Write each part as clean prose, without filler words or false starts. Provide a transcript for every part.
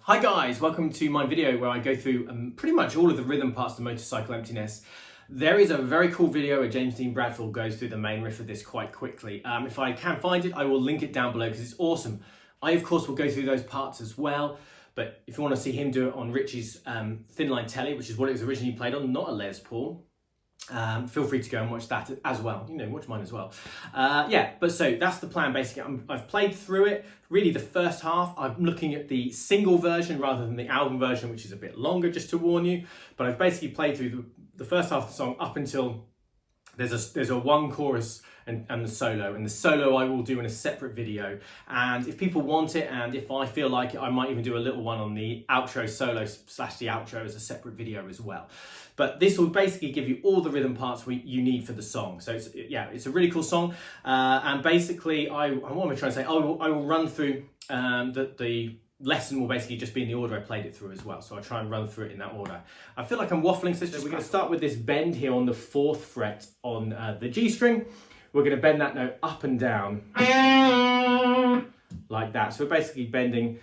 Hi guys, welcome to my video where I go through pretty much all of the rhythm parts of Motorcycle Emptiness. There is a very cool video where James Dean Bradfield goes through the main riff of this quite quickly. If I can find it, I will link it down below because it's awesome. I of course will go through those parts as well, but if you want to see him do it on Richie's Thin Line Telly, which is what it was originally played on, not a Les Paul, feel free to go and watch that as well. You know, watch mine as well. Yeah, but so that's the plan basically. I've played through it. Really the first half, I'm looking at the single version rather than the album version, which is a bit longer, just to warn you. But I've basically played through the first half of the song up until there's a one chorus and the solo. And the solo I will do in a separate video. And if people want it, and if I feel like it, I might even do a little one on the outro solo / the outro as a separate video as well. But this will basically give you all the rhythm parts you need for the song. So it's a really cool song. And basically, what am I trying to say? I will run through the lesson will basically just be in the order I played it through as well. So I try and run through it in that order. I feel like I'm waffling, so we're going to start with this bend here on the 4th fret on the G string. We're going to bend that note up and down like that. So we're basically bending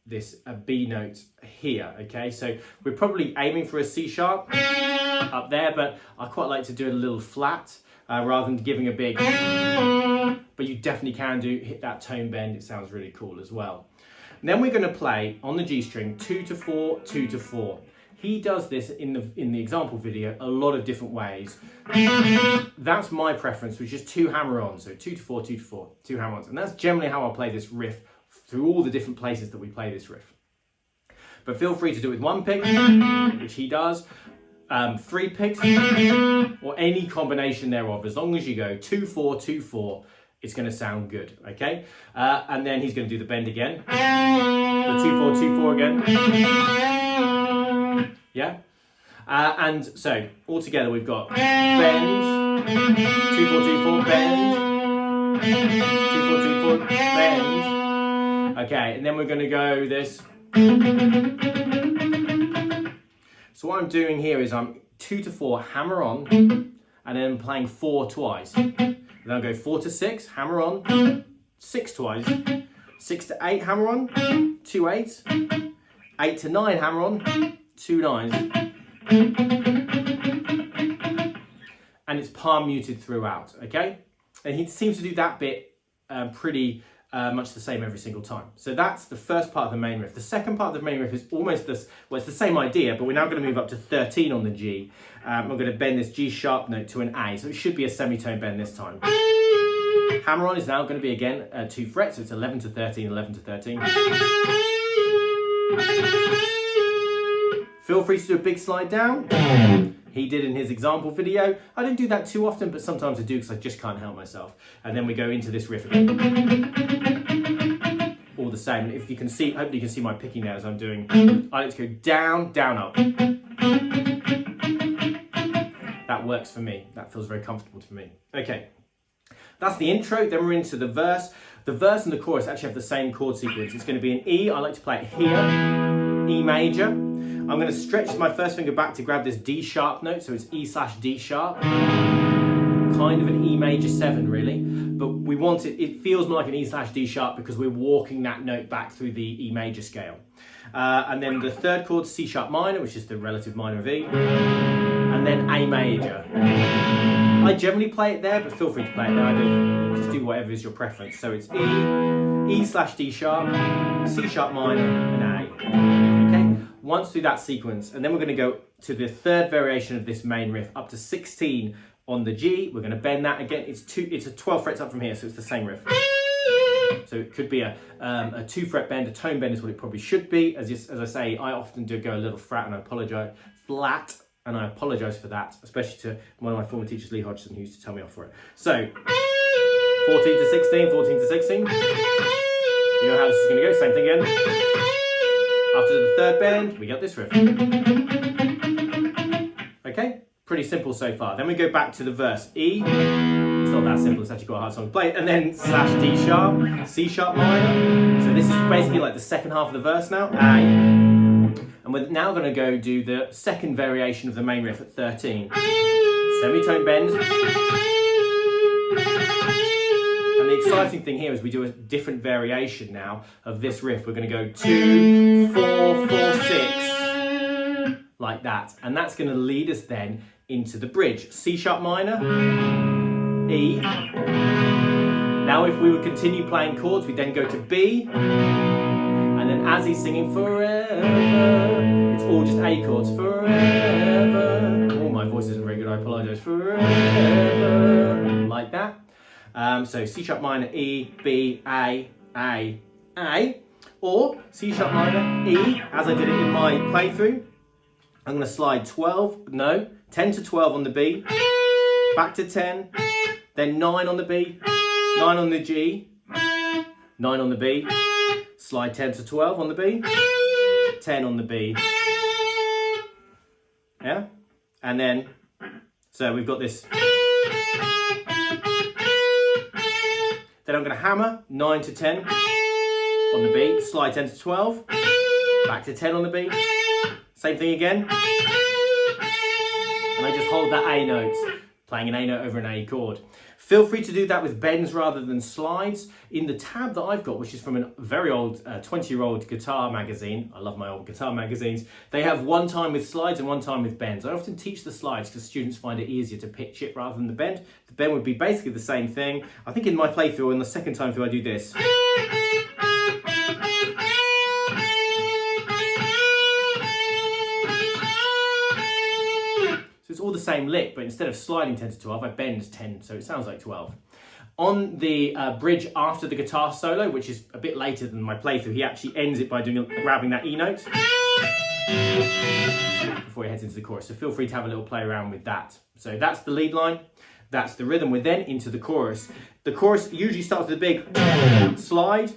this B note here, okay? So we're probably aiming for a C sharp up there, but I quite like to do it a little flat rather than giving a big, but you definitely can hit that tone bend. It sounds really cool as well. And then we're going to play on the G string 2 to 4, 2 to 4. He does this in the example video a lot of different ways. That's my preference, which is 2 hammer-ons, so 2 to 4, 2 to 4, 2 hammer-ons. And that's generally how I'll play this riff through all the different places that we play this riff. But feel free to do it with 1 pick, which he does, 3 picks, or any combination thereof. As long as you go 2, 4, 2, 4, it's going to sound good, okay? And then he's going to do the bend again. The 2, 4, 2, 4 again. Yeah? And so, all together we've got bend, 2, 4, 2, 4, bend, 2, 4, 2, 4, bend. Okay, and then we're going to go this. So what I'm doing here is I'm 2 to 4, hammer on, and then playing 4 twice. Then I'll go 4 to 6, hammer on, 6 twice, 6 to 8, hammer on, 2 8s, 8 to 9, hammer on, 2 9s. And it's palm muted throughout, okay? And he seems to do that bit pretty much the same every single time. So that's the first part of the main riff. The second part of the main riff is almost this, well, it's the same idea, but we're now going to move up to 13 on the G. We're going to bend this G sharp note to an A, so it should be a semitone bend this time. Hammer on is now going to be again 2 frets, so it's 11 to 13, 11 to 13. Feel free to do a big slide down. He did in his example video. I don't do that too often, but sometimes I do because I just can't help myself. And then we go into this riff again. All the same. And if you can see, hopefully you can see my picking there as I'm doing. I like to go down, down, up. That works for me. That feels very comfortable to me. Okay. That's the intro. Then we're into the verse. The verse and the chorus actually have the same chord sequence. It's going to be an E. I like to play it here. E major. I'm going to stretch my first finger back to grab this D sharp note, so it's E/D sharp. Kind of an E major 7 really, but we want it, it feels more like an E/D sharp because we're walking that note back through the E major scale. And then the third chord, C sharp minor, which is the relative minor of E, and then A major. I generally play it there, but feel free to play it there. I do. Just do whatever is your preference. So it's E/D sharp, C sharp minor, and A. Okay? Once through that sequence, and then we're going to go to the third variation of this main riff, up to 16 on the G. We're going to bend that again. It's a 12 frets up from here, so it's the same riff. So it could be a 2 fret bend, a tone bend is what it probably should be. As I say, I often do go a little flat, and I apologise for that, especially to one of my former teachers, Lee Hodgson, who used to tell me off for it. So 14 to 16, 14 to 16. You know how this is going to go. Same thing again. After the third bend, we get this riff. Okay, pretty simple so far. Then we go back to the verse. E, it's not that simple, it's actually quite a hard song to play. And then /D sharp, C sharp minor. So this is basically like the second half of the verse now. A. And we're now going to go do the second variation of the main riff at 13. Semitone bend. And the exciting thing here is we do a different variation now of this riff. We're going to go 2, 4, 4, 6, like that. And that's going to lead us then into the bridge. C sharp minor, E. Now if we would continue playing chords, we then go to B. And then as he's singing forever, it's all just A chords, forever. Oh, my voice isn't very good, I apologise. Forever, like that. So C sharp minor, E, B, A, or C sharp minor, E, as I did it in my playthrough. I'm going to slide 10 to 12 on the B, back to 10, then 9 on the B, 9 on the G, 9 on the B, slide 10 to 12 on the B, 10 on the B, yeah, and then, so we've got this. Then I'm going to hammer 9 to 10 on the B, slide 10 to 12, back to 10 on the B, same thing again, and I just hold that A note, playing an A note over an A chord. Feel free to do that with bends rather than slides. In the tab that I've got, which is from a very old 20-year-old guitar magazine, I love my old guitar magazines, they have one time with slides and one time with bends. I often teach the slides because students find it easier to pitch it rather than the bend. The bend would be basically the same thing. I think in my playthrough, and the second time through, I do this. it's all the same lick, but instead of sliding 10 to 12, I bend 10, so it sounds like 12. On the bridge after the guitar solo, which is a bit later than my playthrough, he actually ends it by grabbing that E note before he heads into the chorus. So feel free to have a little play around with that. So that's the lead line, that's the rhythm. We're then into the chorus. The chorus usually starts with a big slide,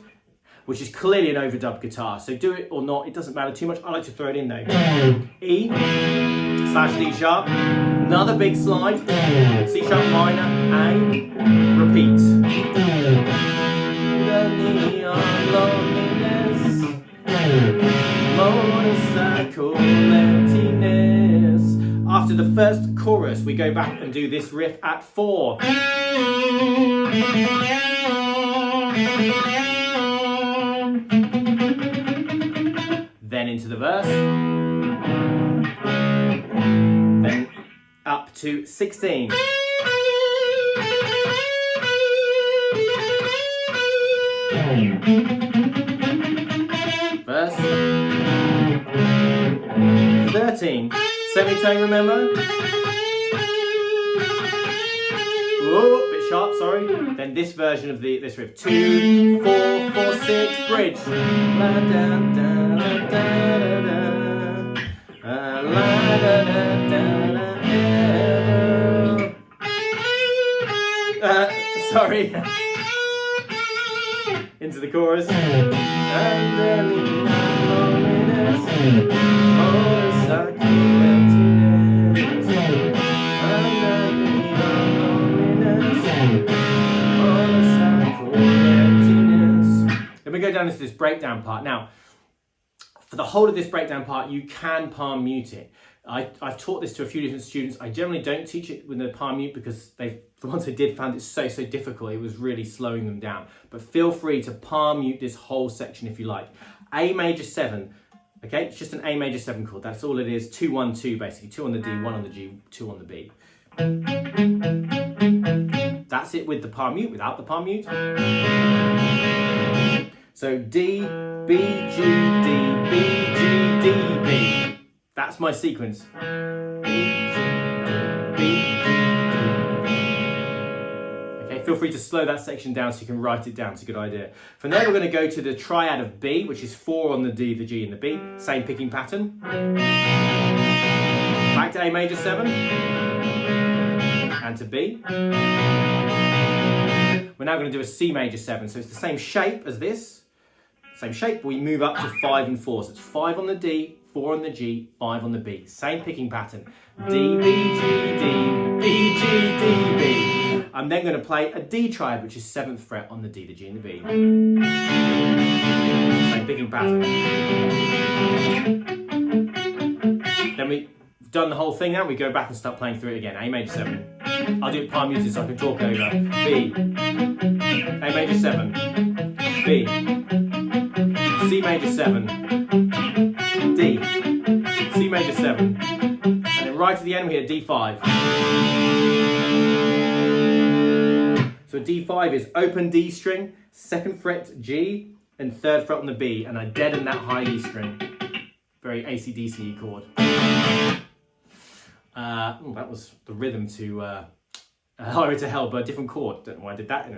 which is clearly an overdubbed guitar. So do it or not, it doesn't matter too much. I like to throw it in though. E / D sharp, another big slide, C sharp minor, A, repeat. The neon loneliness, motorcycle emptiness. After the first chorus, we go back and do this riff at 4. Then into the verse, then up to 16. Verse 13. Semitone, remember? Whoa, bit sharp, sorry. Then this version of this riff. 2, 4, 4, 6, bridge. La, da, da, da, da, da, la, da, da, da, da, sorry. Into the chorus. Then we go down into this breakdown part. Now, for the whole of this breakdown part, you can palm mute it. I've taught this to a few different students. I generally don't teach it with the palm mute because the ones I did found it so difficult. It was really slowing them down. But feel free to palm mute this whole section if you like. A major 7, okay? It's just an A major 7 chord. That's all it is. 2, 1, 2 basically. 2 on the D, 1 on the G, 2 on the B. That's it with the palm mute, without the palm mute. So D, B, G, D, B, G, D, B. That's my sequence. B, G, D, B, G, D. Okay, feel free to slow that section down so you can write it down. It's a good idea. From there, we're going to go to the triad of B, which is 4 on the D, the G, and the B. Same picking pattern. Back to A major 7. And to B. We're now going to do a C major 7. So it's the same shape as this. Same shape, but we move up to 5 and 4. So it's 5 on the D, 4 on the G, 5 on the B. Same picking pattern. D, B, G, D, B, G, D, B. I'm then going to play a D triad, which is 7th fret on the D, the G, and the B. Same picking pattern. Then we've done the whole thing now. We go back and start playing through it again. A major 7. I'll do it palm muted so I can talk over. B. A major 7. B. C major 7, D, C major 7, and then right at the end we hit a D5. So a D5 is open D string, 2nd fret G, and 3rd fret on the B, and I deaden that high E string. Very AC/DC chord. That was the rhythm to Highway to Hell, but a different chord. Don't know why I did that.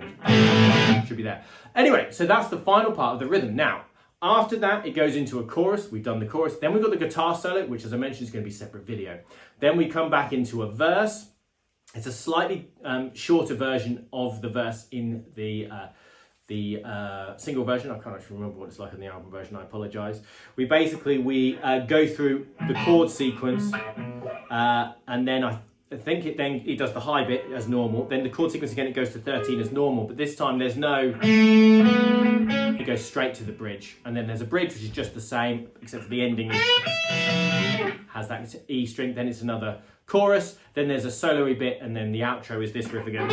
Should be there. Anyway, so that's the final part of the rhythm. Now, after that, it goes into a chorus. We've done the chorus. Then we've got the guitar solo, which, as I mentioned, is going to be a separate video. Then we come back into a verse. It's a slightly shorter version of the verse in the single version. I can't actually remember what it's like in the album version. I apologise. We go through the chord sequence, and then I think it does the high bit as normal. Then the chord sequence again, it goes to 13 as normal, but this time there's no. It goes straight to the bridge, and then there's a bridge which is just the same, except for the ending has that E string. Then it's another chorus. Then there's a solo-y bit, and then the outro is this riff again.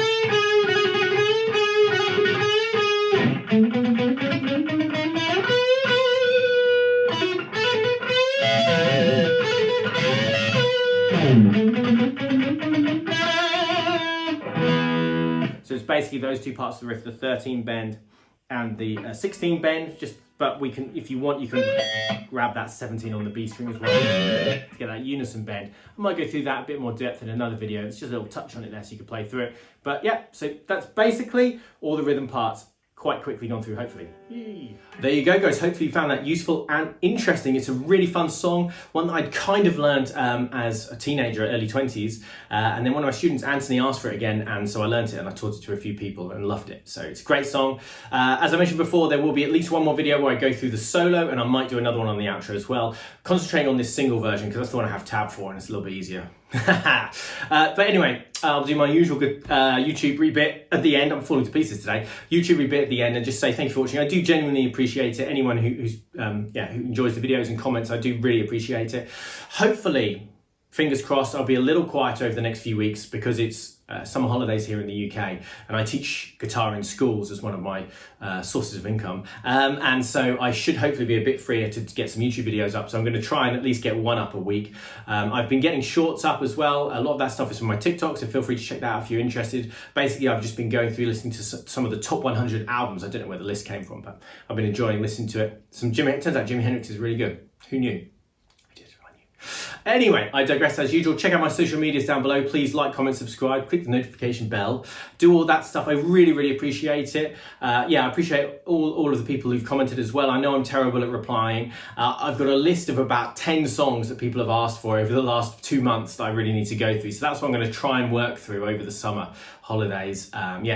So it's basically those two parts of the riff, the 13 bend and the 16 bend, just but we can, if you want, you can grab that 17 on the B string as well to get that unison bend. I might go through that a bit more depth in another video. It's just a little touch on it there so you can play through it. But yeah, so that's basically all the rhythm parts quite quickly gone through, hopefully. Yay. There you go, guys. Hopefully you found that useful and interesting. It's a really fun song, one that I'd kind of learned as a teenager, early 20s. And then one of my students, Anthony, asked for it again. And so I learned it and I taught it to a few people and loved it. So it's a great song. As I mentioned before, there will be at least one more video where I go through the solo, and I might do another one on the outro as well, concentrating on this single version because that's the one I have tab for and it's a little bit easier. But anyway, I'll do my usual good YouTube rebit at the end. I'm falling to pieces today. YouTube rebit at the end and just say thank you for watching. I do genuinely appreciate it. Anyone who enjoys the videos and comments, I do really appreciate it. Hopefully, fingers crossed, I'll be a little quieter over the next few weeks because it's summer holidays here in the UK, and I teach guitar in schools as one of my sources of income, and so I should hopefully be a bit freer to get some YouTube videos up. So I'm going to try and at least get one up a week. I've been getting shorts up as well. A lot of that stuff is from my TikTok, so feel free to check that out if you're interested. Basically, I've just been going through listening to some of the top 100 albums. I don't know where the list came from, but I've been enjoying listening to it. It turns out Jimi Hendrix is really good. Who knew? Anyway, I digress as usual. Check out my social medias down below. Please like, comment, subscribe, click the notification bell. Do all that stuff. I really, really appreciate it. I appreciate all of the people who've commented as well. I know I'm terrible at replying. I've got a list of about 10 songs that people have asked for over the last 2 months that I really need to go through. So that's what I'm going to try and work through over the summer holidays.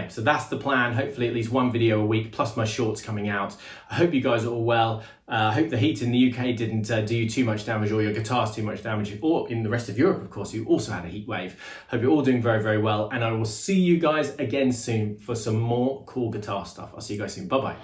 So that's the plan. Hopefully at least one video a week, plus my shorts coming out. I hope you guys are all well. I hope the heat in the UK didn't do you too much damage, or your guitars too much damage, or in the rest of Europe, of course, who also had a heat wave. Hope you're all doing very, very well, and I will see you guys again soon for some more cool guitar stuff. I'll see you guys soon. Bye-bye.